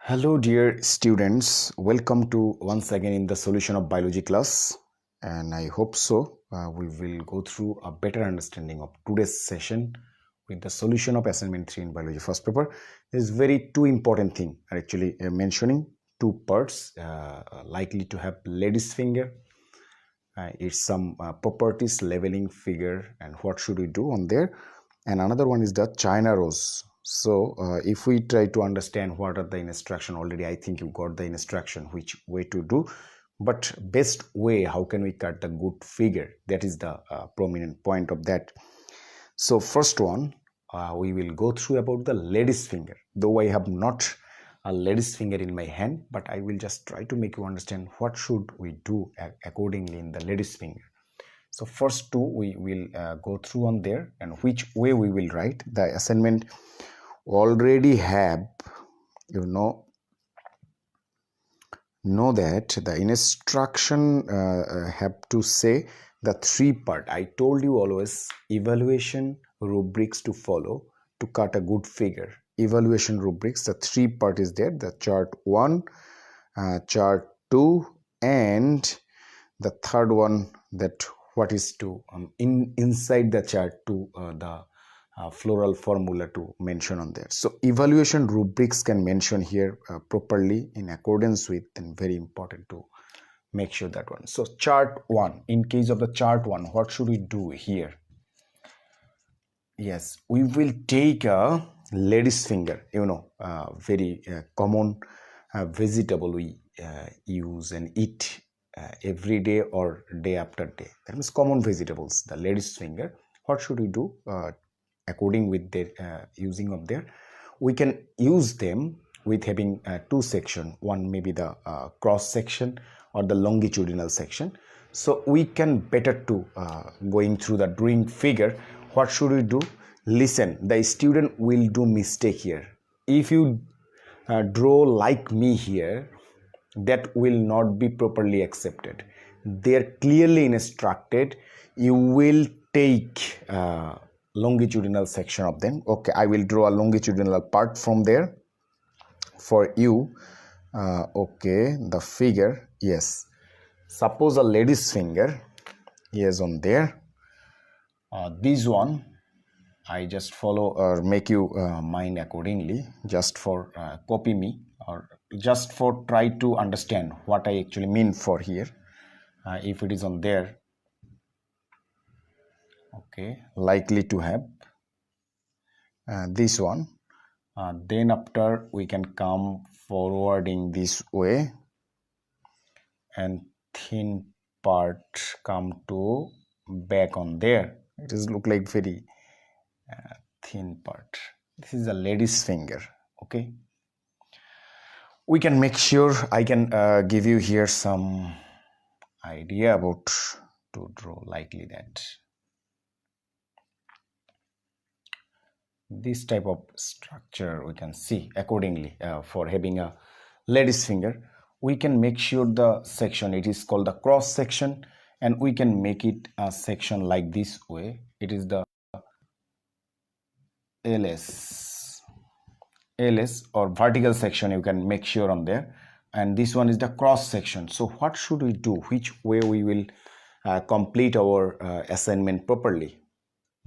Hello dear students, welcome to once again in the solution of biology class, and I hope so we will go through a better understanding of today's session with the solution of assignment 3 in biology first paper. There is very two important thing actually mentioning two parts likely to have lady's finger. It's some properties leveling figure and what should we do on there, and another one is the China rose. So if we try to understand what are the instruction, already I think you got the instruction which way to do, but best way how can we cut the good figure, that is the prominent point of that. So first one, we will go through about the lady's finger, though I have not a lady's finger in my hand, but I will just try to make you understand what should we do accordingly in the lady's finger. So first two we will go through on there, and which way we will write. The assignment already have, know that the instruction have to say the three part. I told you always evaluation rubrics to follow to cut a good figure. Evaluation rubrics, the three part is there, the chart 1, chart 2, and the third one, that what is to inside the chart 2 the floral formula to mention on there. So evaluation rubrics can mention here properly in accordance with, and very important to make sure that one. So chart 1, in case of the chart 1, what should we do here? Yes, we will take a lady's finger, very common vegetable we use and eat every day or day after day. That means common vegetables, the lady's finger. What should we do according with their using of their? We can use them with having two section. One maybe the cross section or the longitudinal section. So we can better to going through the drawing figure. What should we do? Listen, the student will do mistake here. If you draw like me here, that will not be properly accepted. They're clearly instructed. You will take longitudinal section of them. Okay, I will draw a longitudinal part from there for you. Okay, the figure, yes. Suppose a lady's finger, yes, on there. This one, I just follow or make you mind accordingly, just for copy me or just for try to understand what I actually mean for here. If it is on there, okay, likely to have this one. Then after we can come forwarding this way, and thin part come to back on there. It is look like very thin part. This is a lady's finger. Okay, we can make sure I can give you here some idea about to draw likely that this type of structure we can see accordingly. For having a lady's finger, we can make sure the section, it is called the cross section, and we can make it a section like this way. It is the LS or vertical section, you can make sure on there, and this one is the cross section. So what should we do? Which way we will complete our assignment properly?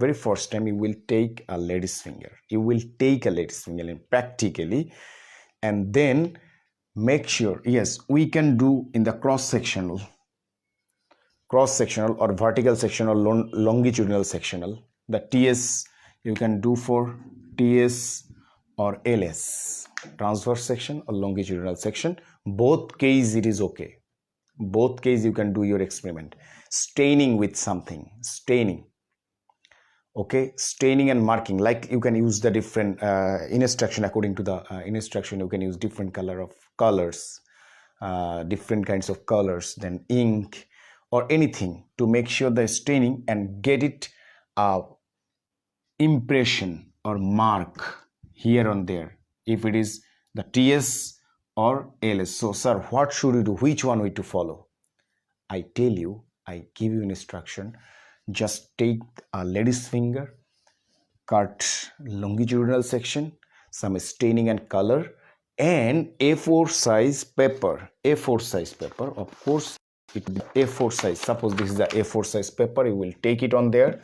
Very first time you will take a lady's finger. You will take a lady's finger and practically, and then make sure, yes, we can do in the cross sectional or vertical sectional, longitudinal sectional. The TS you can do for TS or LS, transverse section or longitudinal section. Both case it is okay. Both case you can do your experiment. Staining with something, staining. Okay, staining and marking, like you can use the different instruction. According to the instruction, you can use different colors, different kinds of colors, then ink or anything to make sure the staining and get it impression or mark here on there, if it is the TS or LS. So sir, what should we do? Which one we to follow? I tell you, I give you instruction. Just take a lady's finger, cut longitudinal section, some staining and color, and A4 size paper. A4 size paper, of course, it A4 size. Suppose this is the A4 size paper, you will take it on there.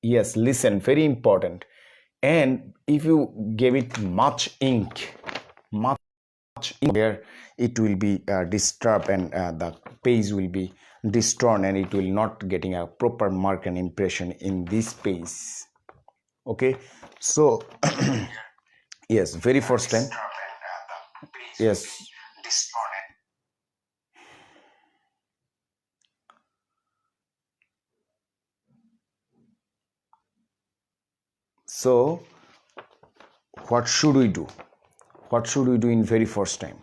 Yes, listen, very important. And if you give it much ink in there, it will be disturbed, and the page will be destroyed, and it will not getting a proper mark and impression in this page. Okay, so yes, very first time. Yes. So what should we do? What should we do in very first time?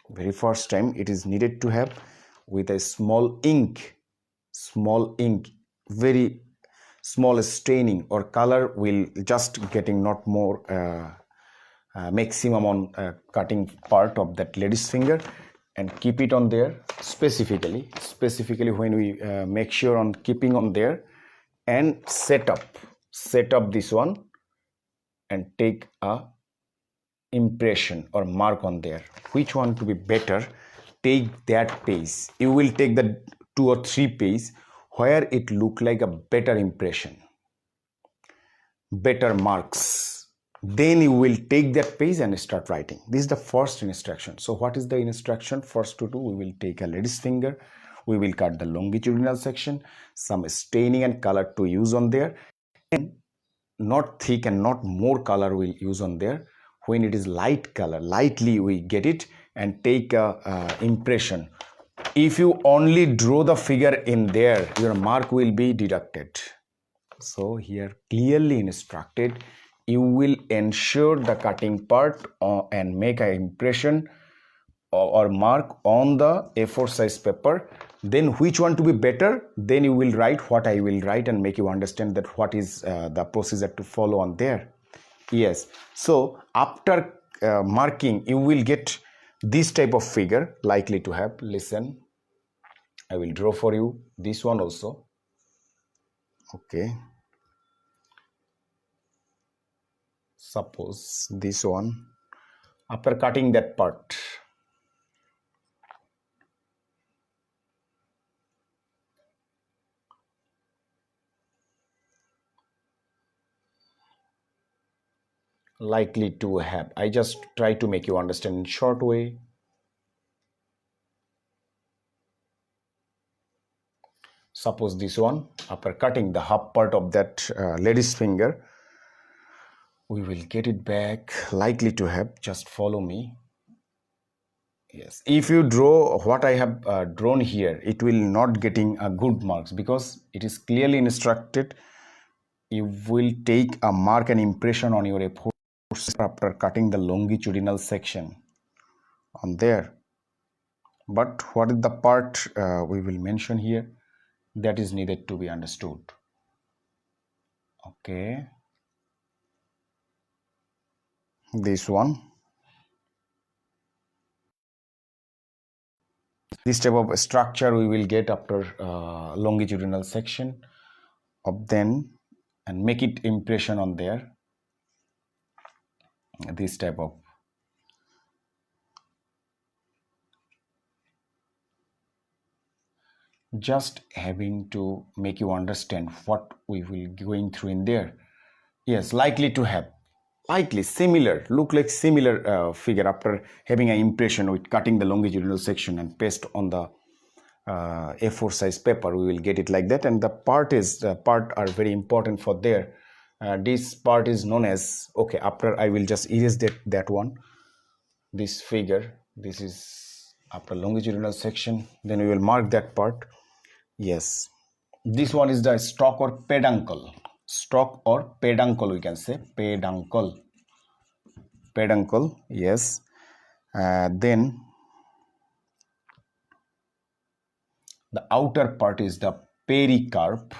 Very first time, it is needed to have with a small ink, very small staining or color will just getting not more maximum on cutting part of that lady's finger, and keep it on there specifically when we make sure on keeping on there, and set up this one and take a impression or mark on there. Which one to be better? Take that page. You will take the 2 or 3 page where it look like a better impression, better marks. Then you will take that page and start writing. This is the first instruction. So what is the instruction? First to do, we will take a lady's finger, we will cut the longitudinal section, some staining and color to use on there, and not thick and not more color we'll use on there. When it is light color, lightly we get it and take a impression. If you only draw the figure in there, your mark will be deducted. So here clearly instructed, you will ensure the cutting part and make an impression or mark on the A4 size paper. Then which one to be better? Then you will write what I will write and make you understand that what is the procedure to follow on there. Yes, so after marking, you will get this type of figure likely to have. Listen, I will draw for you this one also. Okay, suppose this one. After cutting that part, likely to have, I just try to make you understand in short way. Suppose this one, after cutting the half part of that lady's finger, we will get it back, likely to have, just follow me. Yes, if you draw what I have drawn here, it will not getting a good marks, because it is clearly instructed you will take a mark and impression on your A4 after cutting the longitudinal section on there. But what is the part we will mention here, that is needed to be understood. Okay, this one, this type of structure we will get after longitudinal section of then, and make it impression on there, this type of. Just having to make you understand what we will going through in there. Yes, likely to have, likely similar, look like similar figure after having an impression with cutting the longitudinal section and paste on the A4 size paper. We will get it like that, and the part are very important for there. This part is known as, okay, after I will just erase that one, this figure, this is after longitudinal section, then we will mark that part. Yes, this one is the stalk or peduncle. Stalk or peduncle, we can say peduncle. Yes. Then the outer part is the pericarp.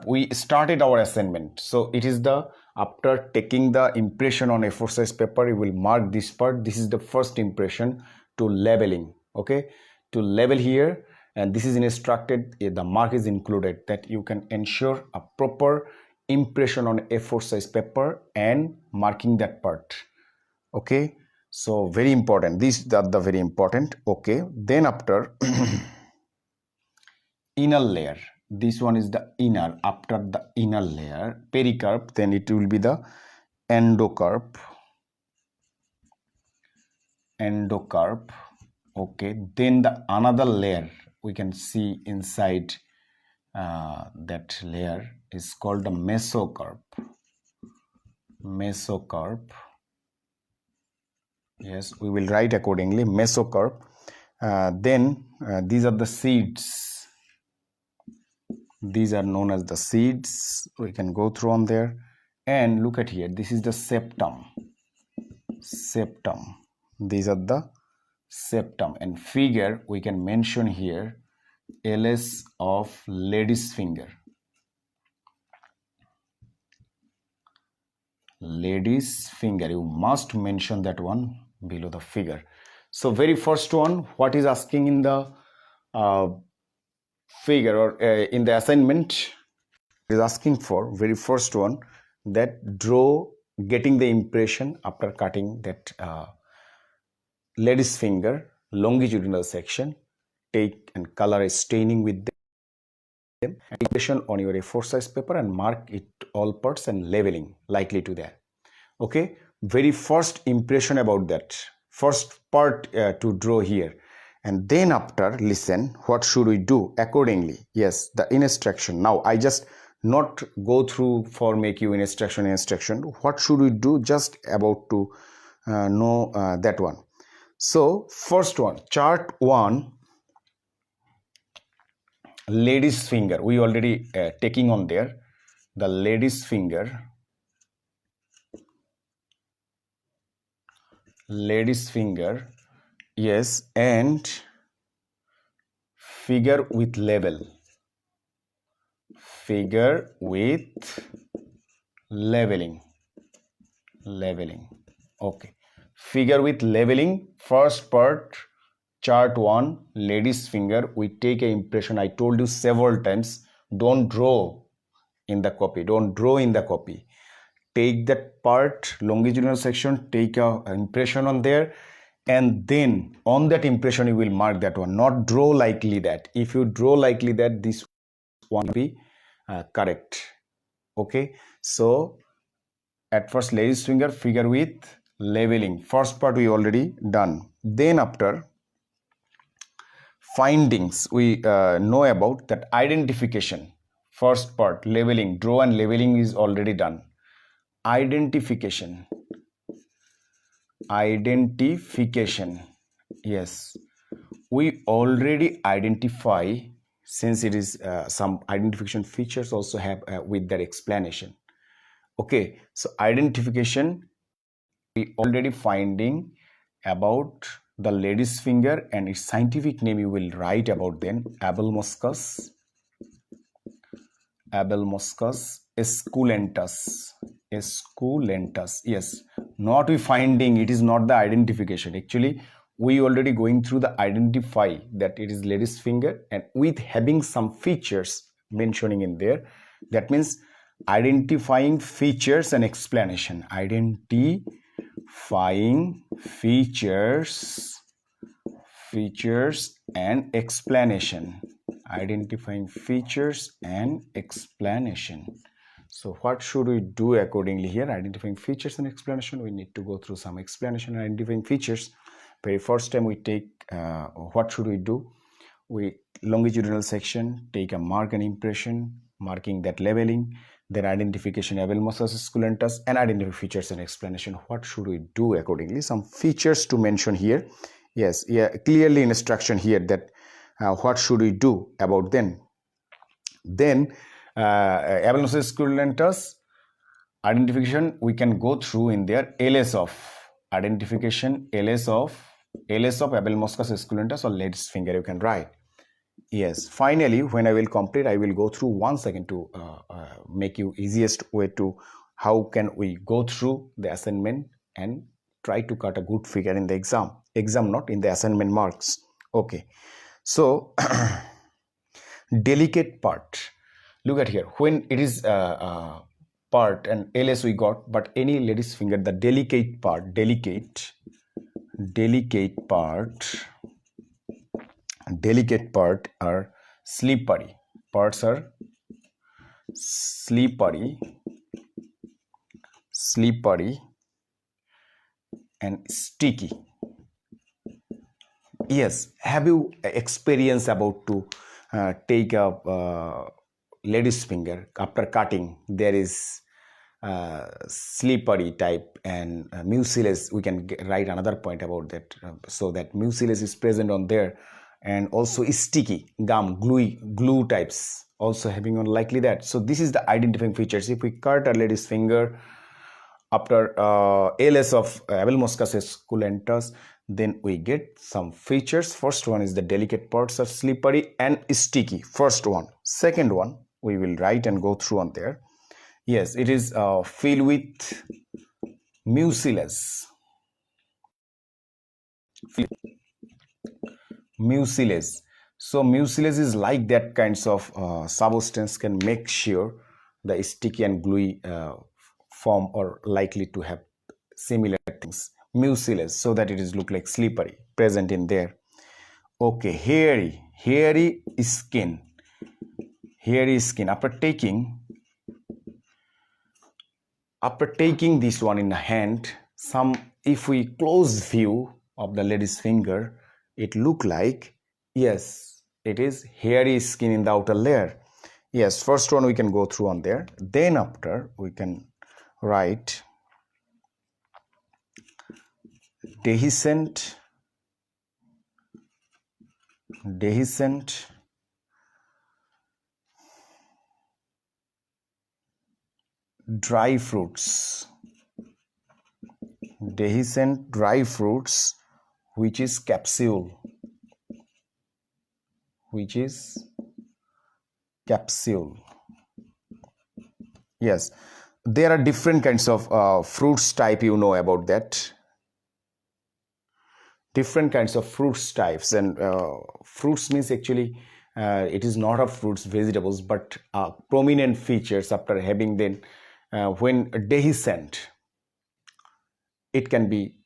We started our assignment, so it is the, after taking the impression on A4 size paper, you will mark this part. This is the first impression to leveling. Okay, to level here, and this is instructed, the mark is included, that you can ensure a proper impression on A4 size paper and marking that part. Okay, so very important, these are the very important. Okay, then after inner layer, this one is the inner, after the inner layer pericarp, then it will be the endocarp. Okay, then the another layer we can see inside that layer is called the mesocarp. Yes, we will write accordingly, mesocarp. Then these are the seeds, these are known as the seeds, we can go through on there. And look at here, this is the septum. These are the septum, and figure we can mention here LS of lady's finger. Lady's finger, you must mention that one below the figure. So very first one, what is asking in the figure or in the assignment, is asking for very first one, that draw getting the impression after cutting that lady's finger longitudinal section, take and color a staining with them, impression on your A4 size paper and mark it all parts and leveling likely to that. Okay, very first impression about that first part to draw here. And then after, listen, what should we do accordingly? Yes, the instruction. Now I just not go through for make you instruction. What should we do? Just about to know that one. So first one, chart 1, lady's finger. We already taking on there the lady's finger. Yes, and figure with level. Leveling. Okay, figure with leveling, first part, chart 1, lady's finger. We take a impression. I told you several times, don't draw in the copy, take that part longitudinal section, take a impression on there, and then on that impression you will mark that one, not draw likely that. If you draw likely that, this one will be correct. Okay, so at first lady's finger, figure with leveling, first part we already done. Then after findings, we know about that identification. First part, leveling, draw and leveling is already done. Identification, yes, we already identify, since it is some identification features also have with their explanation. Okay, so identification, we already finding about the lady's finger, and its scientific name you will write about then, Abelmoscus esculentus. Yes, not we finding, it is not the identification. Actually we already going through the identify that it is lady's finger, and with having some features mentioning in there. That means identifying features and explanation. Identifying features and explanation. So what should we do accordingly here? Identifying features and explanation, we need to go through some explanation. Identifying features, very first time we take what should we do? We longitudinal section, take a mark and impression, marking that leveling, then identification, Abelmoscus esculentus, and identify features and explanation. What should we do accordingly? Some features to mention here. Yes, yeah, clearly instruction here that what should we do about them. Then Abelmoscus esculentus identification, we can go through in there. LS of identification, LS of Abelmoscus esculentus or lady's finger you can write. Yes, finally when I will complete, I will go through once again to make you easiest way to how can we go through the assignment and try to cut a good figure in the exam, not in the assignment marks. Okay, so delicate part, look at here, when it is part and ls we got, but any lady's finger, the delicate part are slippery. Parts are slippery and sticky. Yes, have you experience about to take a lady's finger after cutting? There is slippery type and mucilage. We can write another point about that. So that mucilage is present on there, and also sticky gum, glue types also having on likely that. So this is the identifying features. If we cut a lady's finger after ALS of Abel-Moscas esculentus, then we get some features. First one is the delicate parts are slippery and sticky. First one. Second one, we will write and go through on there. Yes, it is filled with mucilage. So mucilage is like that kinds of substance can make sure the sticky and gluey form or likely to have similar things. Mucilage, so that it is look like slippery present in there. Okay, hairy skin. After taking this one in the hand, if we close view of the lady's finger, it look like, yes, it is hairy skin in the outer layer. Yes, first one we can go through on there. Then after we can write dehiscent dry fruits, which is capsule, Yes, there are different kinds of fruits type, you know about that. Different kinds of fruits types, and fruits means actually it is not of fruits, vegetables, but prominent features after having then when dehiscent, it can be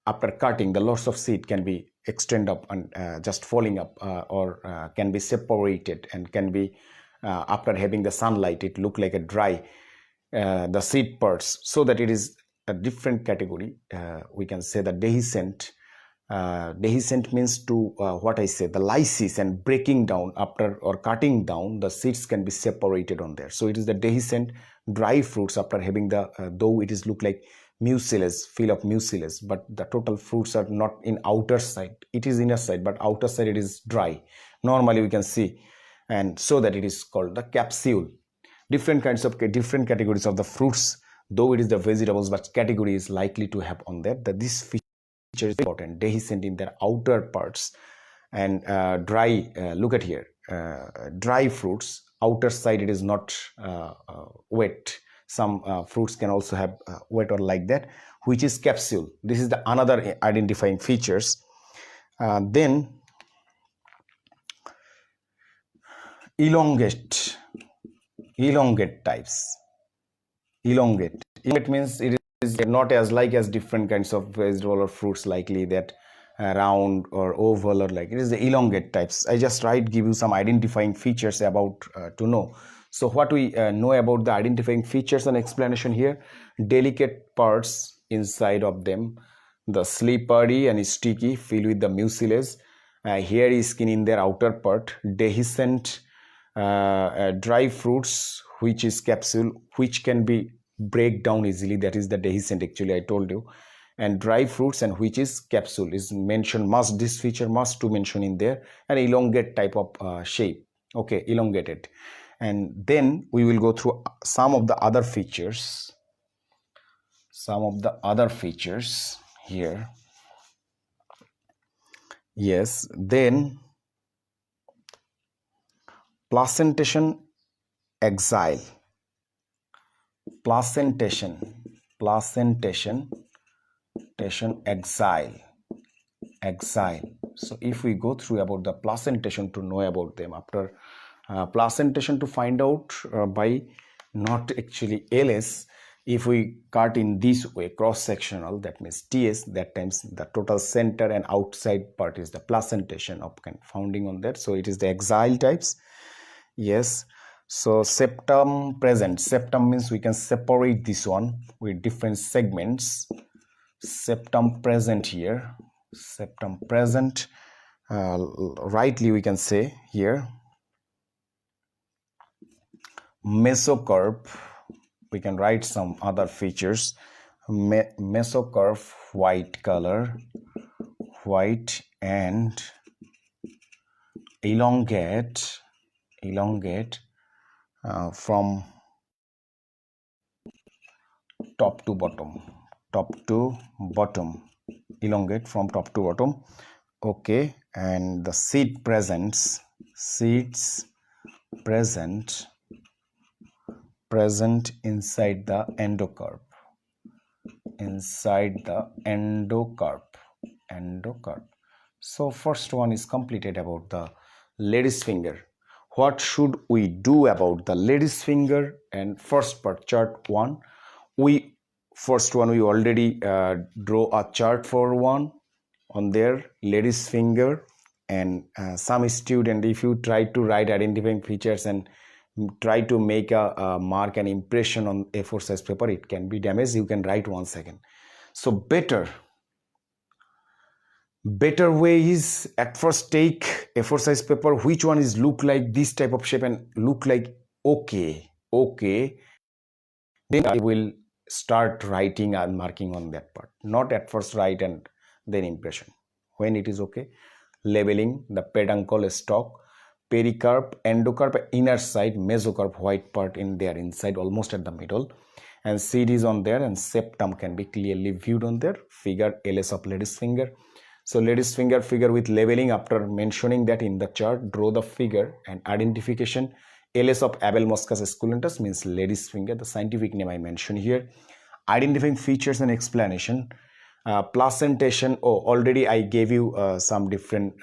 after cutting, the lots of seed can be extend up and just falling up or can be separated, and can be after having the sunlight, it look like a dry the seed parts, so that it is a different category. We can say the dehiscent. Dehiscent means to what I say, the lysis and breaking down after or cutting down, the seeds can be separated on there. So it is the dehiscent dry fruits after having the though it is look like mucilage, feel of mucilage, but the total fruits are not in outer side, it is inner side, but outer side it is dry normally we can see, and so that it is called the capsule. Different categories of the fruits, though it is the vegetables, but category is likely to have on that this feature is important. Dehiscent in their outer parts, and dry, look at here, dry fruits, outer side it is not wet. Some fruits can also have wet or like that, which is capsule. This is the another identifying features. Then elongate types. Elongate means it is not as like as different kinds of vegetable or fruits likely that round or oval or like, it is the elongate types. I just give you some identifying features about to know. So what we know about the identifying features and explanation here: delicate parts inside of them, the slippery and sticky, filled with the mucilage, hairy skin in their outer part, dehiscent dry fruits, which is capsule, which can be break down easily, that is the dehiscent actually I told you, and dry fruits, and which is capsule is mentioned, must, this feature must to mention in there, and elongate type of shape. Okay, elongated. And then we will go through some of the other features here. Yes, then placentation exile. Placentation exile. So if we go through about the placentation to know about them, after placentation to find out by not actually LS. If we cut in this way, cross-sectional, that means TS, that times the total center and outside part is the placentation of founding on that. So it is the axial types. Yes. So septum present. Septum means we can separate this one with different segments. Septum present here. Septum present. Rightly we can say here. Mesocarp. We can write some other features. Mesocarp, white color, white, and elongate from top to bottom, elongate from top to bottom. Okay, and the seeds present inside the endocarp. So first one is completed about the lady's finger. What should we do about the lady's finger? And first part, chart 1. We already draw a chart for one on their lady's finger, and some student, if you try to write identifying features and try to make a mark an impression on A4 size paper, it can be damaged. You can write once again. So better way is at first take A4 size paper, which one is look like this type of shape and look like okay, then I will start writing and marking on that part. Not at first write and then impression. When it is okay, labeling the peduncle stalk, pericarp, endocarp, inner side, mesocarp, white part in there inside, almost at the middle, and seed is on there, and septum can be clearly viewed on there. Figure LS of lady's finger. So lady's finger figure with labeling. After mentioning that in the chart, draw the figure and identification. LS of Abelmoscus esculentus means lady's finger, the scientific name I mentioned here. Identifying features and explanation. Placentation, already I gave you some different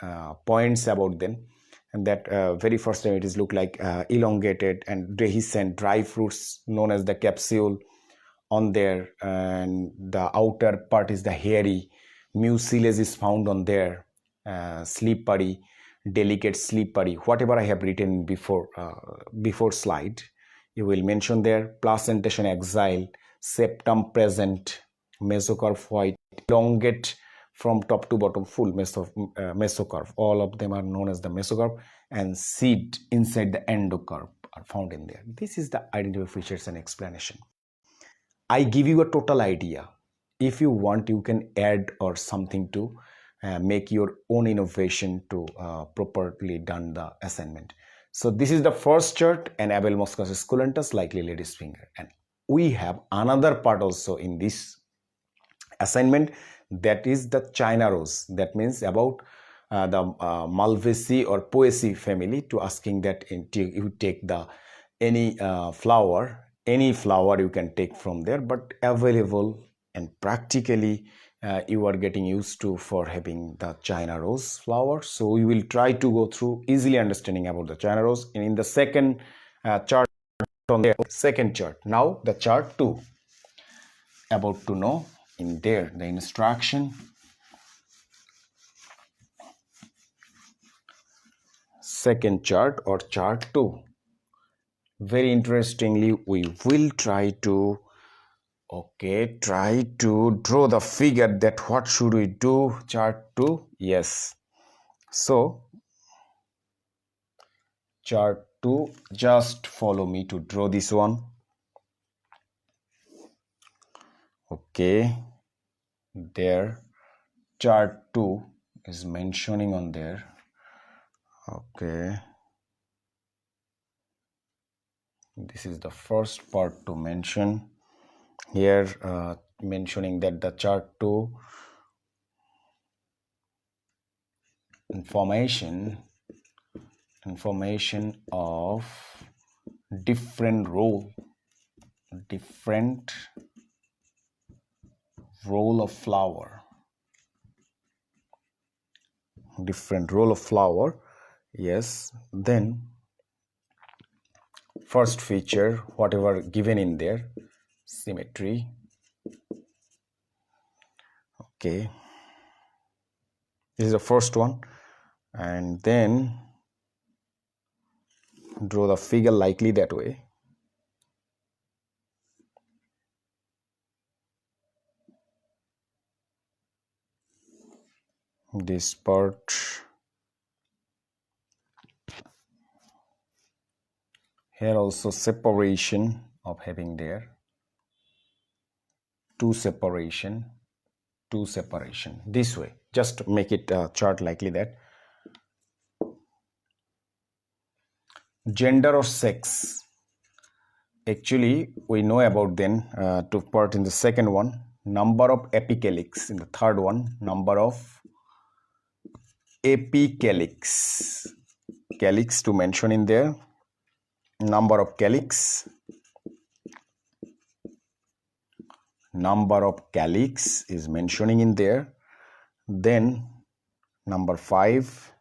points about them, and that very first time it is look like elongated and dehiscent dry fruits known as the capsule on there, and the outer part is the hairy mucilage is found on there, slippery, delicate, slippery, whatever I have written before slide, you will mention there. Placentation axial, septum present, mesocarp white, elongate from top to bottom, full mesocarp. All of them are known as the mesocarp, and seed inside the endocarp are found in there. This is the identified features and explanation. I give you a total idea. If you want, you can add or something to make your own innovation to properly done the assignment. So this is the first chart, and Abelmoscus esculentus, likely lady's finger. And we have another part also in this assignment, that is the China rose. That means about the Malvaceae or Poaceae family, to asking that you take the any flower you can take from there, but available and practically you are getting used to for having the China rose flower. So we will try to go through easily understanding about the China rose. And in the second chart on there, second chart, now the chart 2, about to know in there the instruction. Second chart or chart 2. Very interestingly, we will try to draw the figure that what should we do. Chart 2, yes. So chart 2, just follow me to draw this one. Okay, there chart 2 is mentioning on there. Okay, this is the first part to mention here, mentioning that the chart 2 information of different role of flower, yes. Then first feature, whatever given in there, symmetry. Okay, this is the first one, and then draw the figure likely that way. This part here also separation of having there, two separation this way. Just make it a chart likely that. Gender or sex, actually we know about then to part in the second one. Number of apicalyx in the third one. Number of apicalyx, calyx to mention in there. Number of calyx, number of calyx is mentioning in there. Then number 5,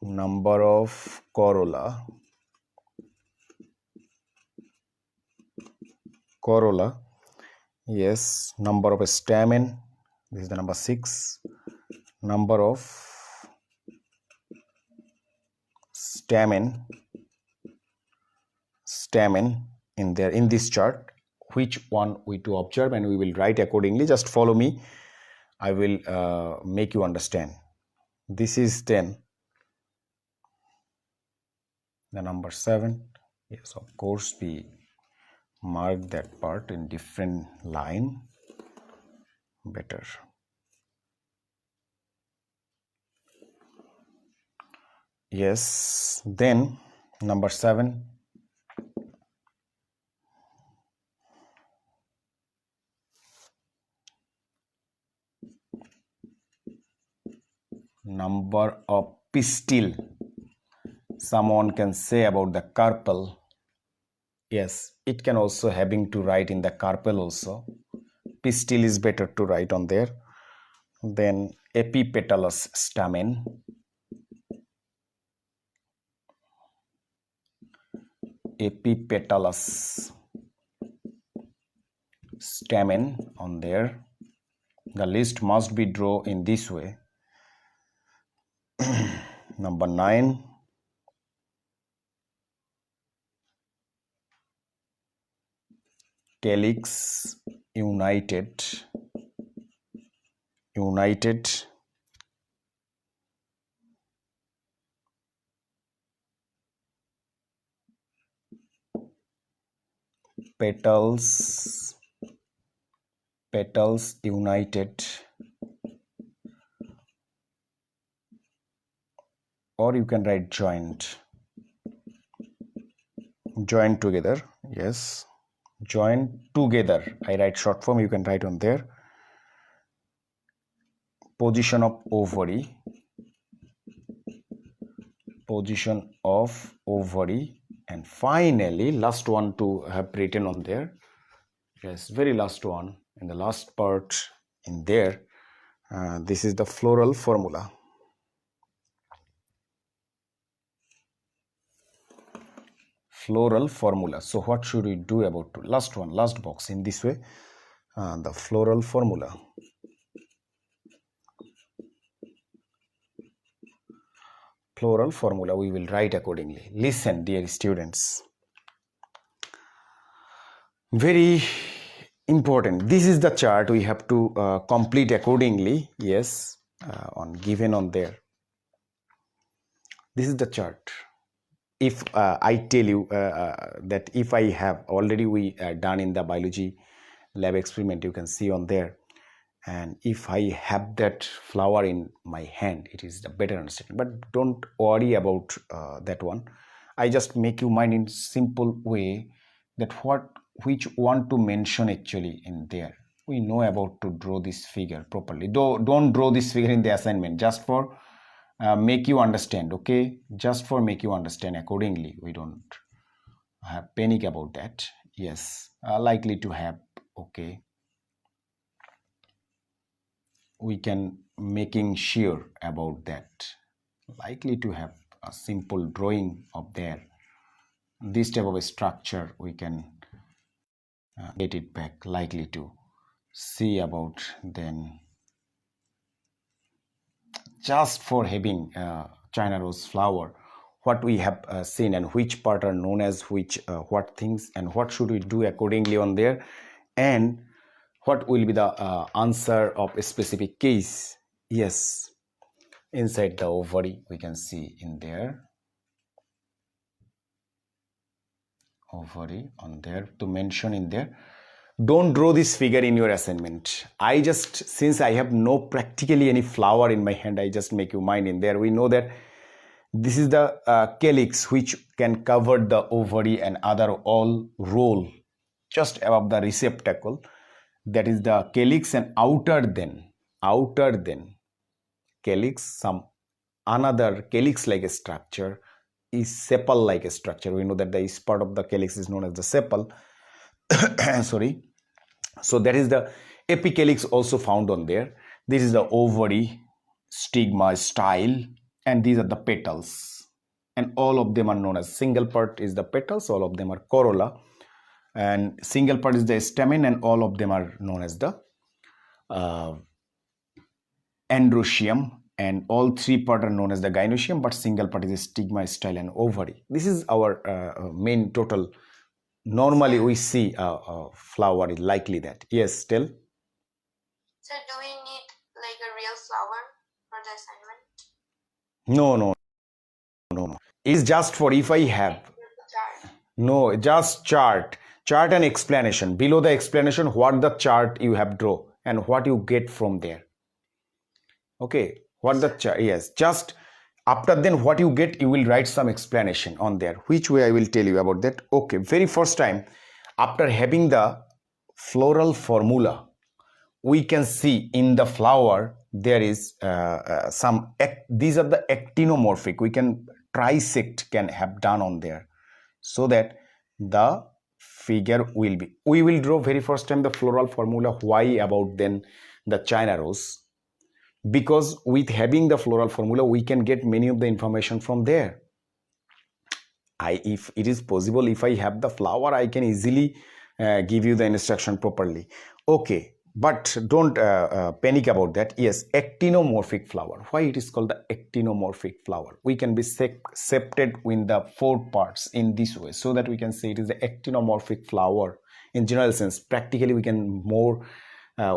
number of corolla, yes. Number of stamen, this is the number 6. Number of stamen in there in this chart, which one we to observe, and we will write accordingly. Just follow me, I will make you understand. This is then the number 7. Yes, of course we mark that part in different line better. Yes, then number 7, number of pistil. Someone can say about the carpel. Yes, it can also having to write in the carpel also. Pistil is better to write on there. Then epipetalous stamen, epipetalous stamen on there. The list must be drawn in this way. Number 9, calyx united, petals united, or you can write joint together. Yes, joined together, I write short form, you can write on there. Position of ovary, and finally last one to have written on there. Yes, very last one in the last part in there. This is the floral formula. So what should we do about last box in this way? The floral formula. We will write accordingly. Listen, dear students, very important. This is the chart we have to complete accordingly. Yes, on given on there. This is the chart. If I tell you that if I have already we done in the biology lab experiment, you can see on there, and if I have that flower in my hand, it is the better understanding. But don't worry about that one. I just make you mind in simple way that which one to mention actually in there. We know about to draw this figure properly. Don't draw this figure in the assignment, just for make you understand. Okay, just for make you understand accordingly. We don't have panic about that. Yes, likely to have. Okay, we can making sure about that. likely to have a simple drawing of there. This type of a structure we can get it back, likely to see about. Then just for having China rose flower, what we have seen and which part are known as which, what things, and what should we do accordingly on there, and what will be the answer of a specific case. Yes, inside the ovary we can see in there, ovary on there to mention in there. Don't draw this figure in your assignment. I just, since I have no practically any flower in my hand, I just make you mind in there. We know that this is the calyx which can cover the ovary and other all roll just above the receptacle. That is the calyx, and outer then calyx, some another calyx like a structure is sepal like a structure. We know that the east part of the calyx is known as the sepal. Sorry. So that is the epicalyx also found on there. This is the ovary, stigma, style, and these are the petals, and all of them are known as, single part is the petals, all of them are corolla, and single part is the stamen, and all of them are known as the androecium, and all three part are known as the gynoecium, but single part is a stigma, style, and ovary. This is our main total. Normally we see a flower is likely that. Yes, still. So do we need like a real flower for the No. assignment? It's just for if I have. No, just chart and explanation. Below the explanation, what the chart you have draw and what you get from there. Okay, what the chart, yes, just after then what you get, you will write some explanation on there, which way I will tell you about that. Okay, very first time, after having the floral formula, we can see in the flower there is some, these are the actinomorphic, we can trisect can have done on there, so that the figure will be, we will draw very first time the floral formula. Why about then the China rose? Because with having the floral formula we can get many of the information from there. If it is possible, if I have the flower, I can easily give you the instruction properly. Okay, but don't panic about that. Yes, actinomorphic flower. Why it is called the actinomorphic flower? We can be separated in the four parts in this way, so that we can say it is the actinomorphic flower in general sense. Practically we can more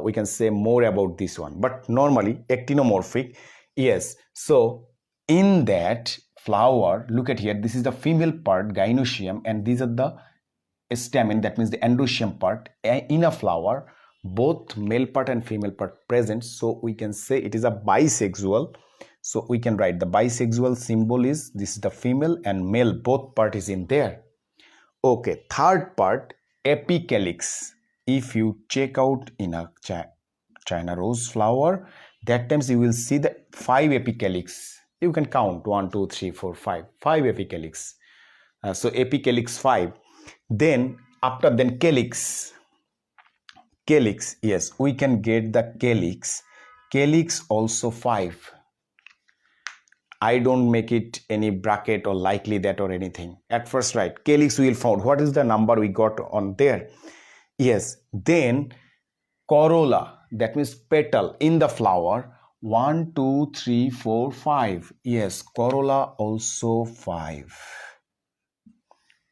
we can say more about this one, but normally actinomorphic. Yes, so in that flower, look at here, this is the female part, gynoecium, and these are the stamen, that means the androecium part. In a flower, both male part and female part present, so we can say it is a bisexual. So we can write the bisexual symbol is, this is the female and male, both part is in there. Okay, third part, epicalyx. If you check out in a China rose flower, that times you will see the 5 epicalyx. You can count 1, 2, 3, 4, 5 epicalyx. So epicalyx 5. Then after then calyx, yes, we can get the calyx also 5. I don't make it any bracket or likely that or anything. At first, right, calyx we will found. What is the number we got on there? Yes, then corolla, that means petal in the flower, 1, 2, 3, 4, 5. Yes, corolla also 5.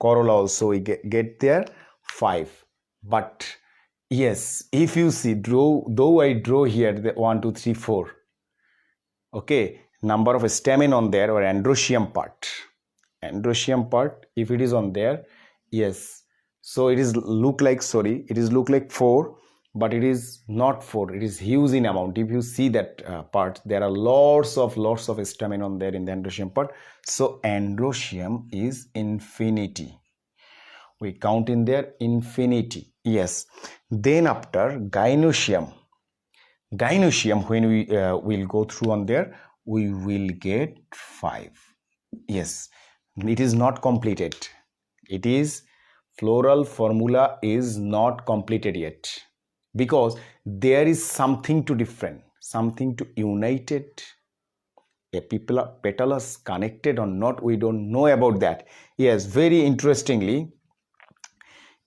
Corolla also we get there 5. But yes, if you see, though I draw here the 1, 2, 3, 4. Okay, number of stamen on there, or androecium part. Androecium part, if it is on there, yes. So it is look like, sorry, it is look like 4, but it is not 4. It is huge in amount. If you see that part, there are lots of stamen on there in the androecium part. So androecium is infinity. We count in there infinity. Yes. Then after gynoecium, when we will go through on there, we will get 5. Yes, it is not completed. It is floral formula is not completed yet, because there is something to different, something to united petals connected or not, we don't know about that. Yes, very interestingly,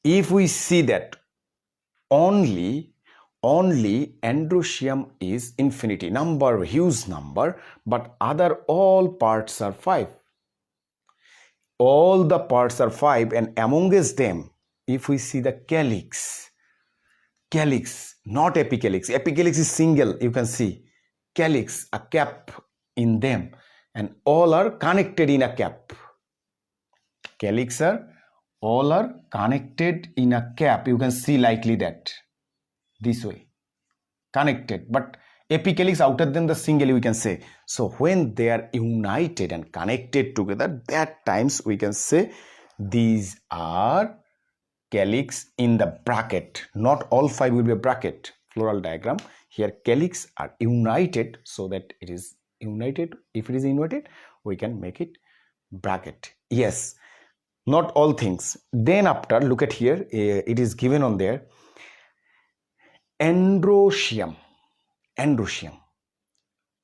if we see that only androecium is infinity number, huge number, but other all parts are 5. All the parts are 5, and amongst them, if we see the calyx, not apicalyx. Apicalyx is single, you can see. Calyx, a cap in them, and all are connected in a cap. Calyx all are connected in a cap. You can see likely that this way, connected, but apicalyx outer than the single, we can say. So when they are united and connected together, that times we can say these are calyx in the bracket. Not all 5 will be a bracket. Floral diagram here, calyx are united, so that it is united. If it is united, we can make it bracket. Yes, not all things. Then after, look at here, it is given on there, androecium.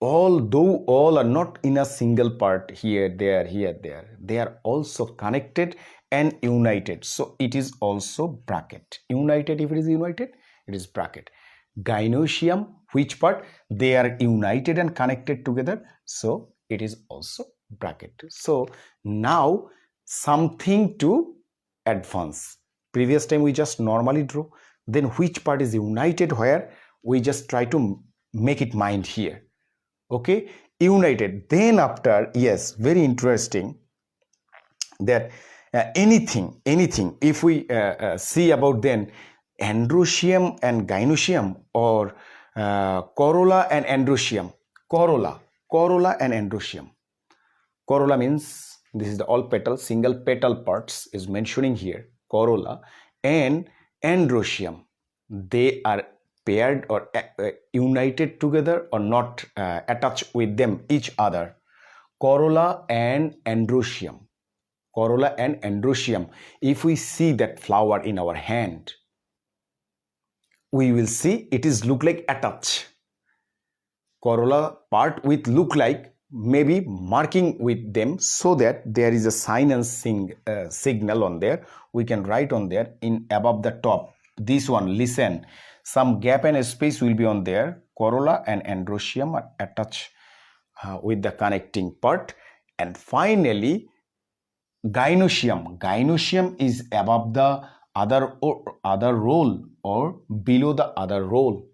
Although all are not in a single part, here, there, they are also connected and united, so it is also bracket. United, if it is united, it is bracket. Gynoecium, which part? They are united and connected together, so it is also bracket. So now something to advance. Previous time we just normally draw, then which part is united, where we just try to make it mind here. Okay, united. Then after, yes, very interesting that anything if we see about then androecium and gynoecium, or corolla and androecium. Corolla and androecium. Corolla means this is the all petal, single petal parts is mentioning here, corolla, and androecium. They are paired or united together or not attached with them each other. Corolla and androecium. Corolla and androecium. If we see that flower in our hand, we will see it is look like attached. Corolla part with look like maybe marking with them, so that there is a sign and signal on there. We can write on there in above the top. This one, listen, some gap and space will be on there. Corolla and androecium are attached with the connecting part. And finally, gynoecium is above the other roll or below the other roll.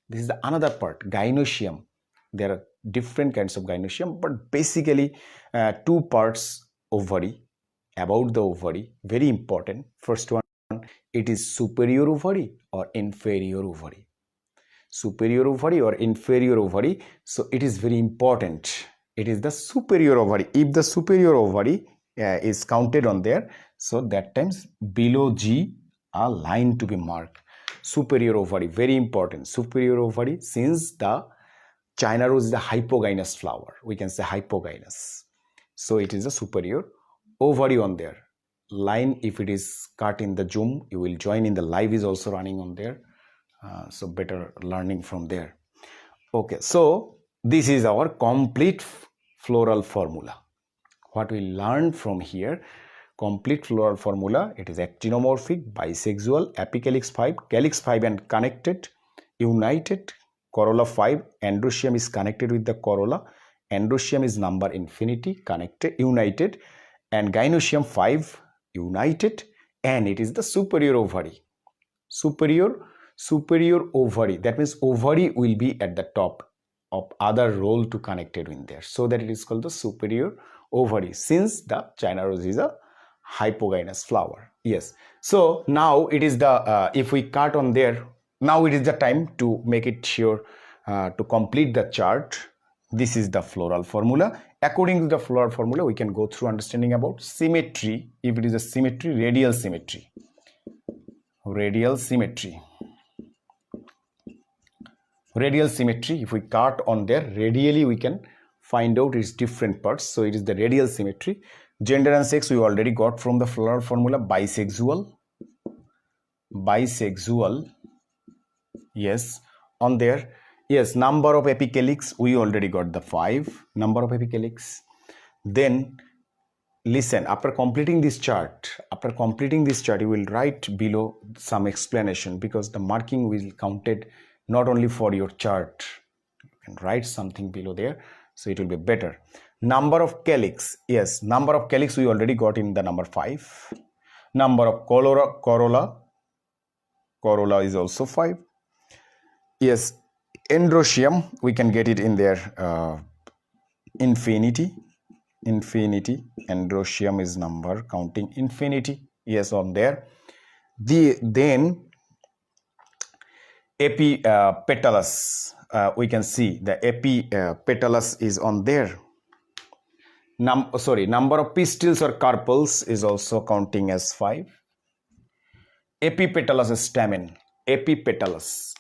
This is the another part, gynoecium. There are different kinds of gynoecium, but basically 2 parts, ovary, about the ovary, very important. First one, it is superior ovary or inferior ovary. Superior ovary or inferior ovary. So it is very important. It is the superior ovary. If the superior ovary is counted on there, so that times below G a line to be marked. Superior ovary, very important. Superior ovary, since the China rose is a hypogynous flower, we can say hypogynous, so it is a superior ovary on there. Line, if it is cut in the Zoom, you will join in the live is also running on there, so better learning from there. Okay, so this is our complete floral formula. What we learned from here, complete floral formula, it is actinomorphic, bisexual, apicalyx 5, calyx 5 and connected, united, corolla 5, androecium is connected with the corolla, androecium is number infinity, connected, united, and gynoecium 5, united, and it is the superior ovary. Superior ovary, that means ovary will be at the top of other roll to connected in there, so that it is called the superior ovary, since the China rose is a hypogynous flower. Yes, so now it is the if we cut on there, now it is the time to make it sure to complete the chart. This is the floral formula. According to the floral formula, we can go through understanding about symmetry. If it is a symmetry, radial symmetry. Radial symmetry, if we cut on there, radially we can find out its different parts. So it is the radial symmetry. Gender and sex we already got from the floral formula. Bisexual, yes, on there. Yes, number of apicalyx, we already got the 5 number of apicalyx. Then listen, after completing this chart, you will write below some explanation, because the marking will counted not only for your chart. You can write something below there, so it will be better. Number of calyx, yes, number of calyx we already got in the number 5. Number of corolla is also 5. Yes, androecium, we can get it in there, infinity. Androecium is number counting infinity, yes, on there. Then epipetalus, we can see the epipetalus is on there. Number of pistils or carpels is also counting as 5. Epipetalus stamen, epipetalus,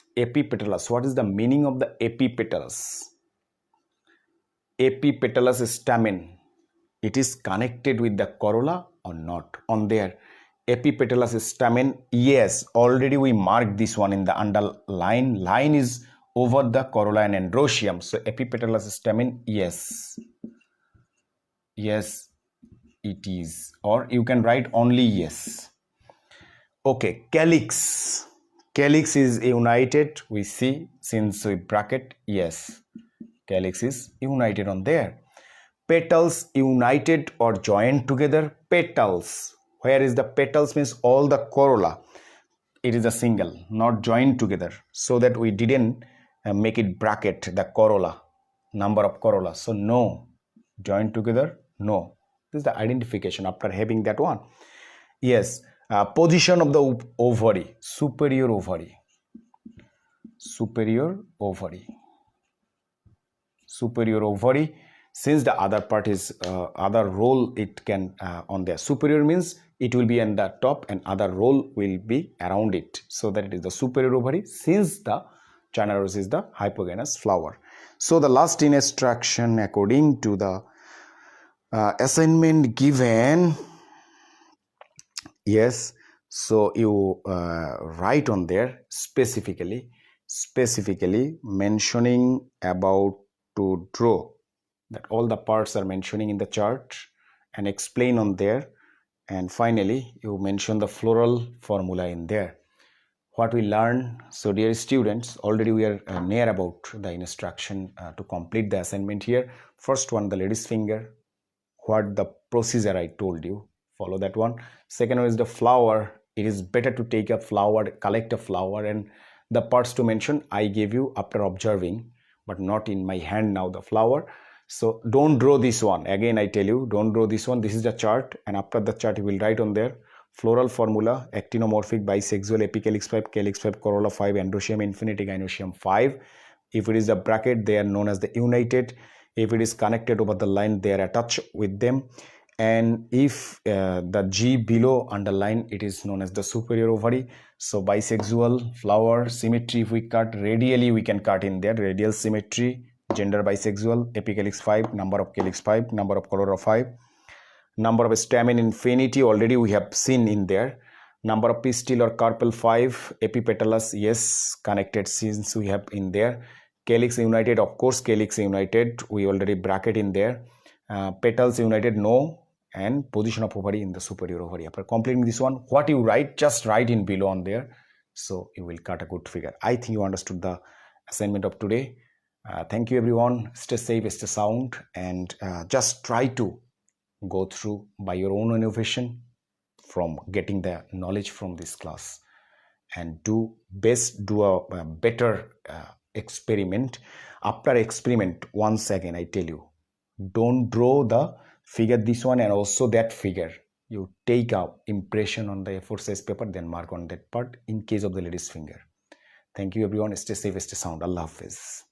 what is the meaning of the epipetalus? Epipetalus stamen, it is connected with the corolla or not? On there, epipetalus stamen, yes, already we marked this one in the underline. Line is over the corolla and androecium. So epipetalus stamen, yes, it is, or you can write only yes. Okay, calyx is united, we see since we bracket, yes, calyx is united on there. Petals united or joined together, petals, where is the petals means all the corolla, it is a single, not joined together, so that we didn't make it bracket the corolla, number of corolla. So no, joined together, no. This is the identification after having that one. Yes, position of the ovary, superior ovary, since the other part is other role, it can on there. Superior means it will be in the top and other role will be around it, so that it is the superior ovary, since the China rose is the hypogynous flower. So the last instruction according to the assignment given, yes, so you write on there specifically mentioning about to draw, that all the parts are mentioning in the chart and explain on there, and finally you mention the floral formula in there, what we learn. So dear students, already we are near about the instruction to complete the assignment here. First one, the lady's finger, what the procedure I told you, follow that one. Second one is the flower, it is better to take a flower, collect a flower, and the parts to mention I gave you after observing, but not in my hand now the flower. So don't draw this one, again I tell you, don't draw this one. This is the chart, and after the chart you will write on there floral formula, actinomorphic, bisexual, apicalyx 5, calyx 5, corolla 5, androecium infinity, gynoecium 5. If it is a bracket, they are known as the united. If it is connected over the line, they are attached with them. And if the G below underline, it is known as the superior ovary. So bisexual, flower, symmetry, if we cut radially, we can cut in there, radial symmetry, gender bisexual, apicalyx 5, number of calyx 5, number of corolla 5, number of stamen infinity, already we have seen in there, number of pistil or carpel 5, epipetalus, yes, connected since we have in there, calyx united, of course calyx united, we already bracket in there, petals united, no, and position of ovary in the superior ovary. After completing this one, what you write, just write in below on there, so you will cut a good figure. I think you understood the assignment of today. Thank you everyone, stay safe, stay sound, and just try to go through by your own innovation from getting the knowledge from this class, and do a better experiment. After experiment, once again I tell you, don't draw the figure this one and also that figure, you take a impression on the A4 size paper, then mark on that part in case of the lady's finger. Thank you everyone, stay safe, stay sound. Allah Hafiz.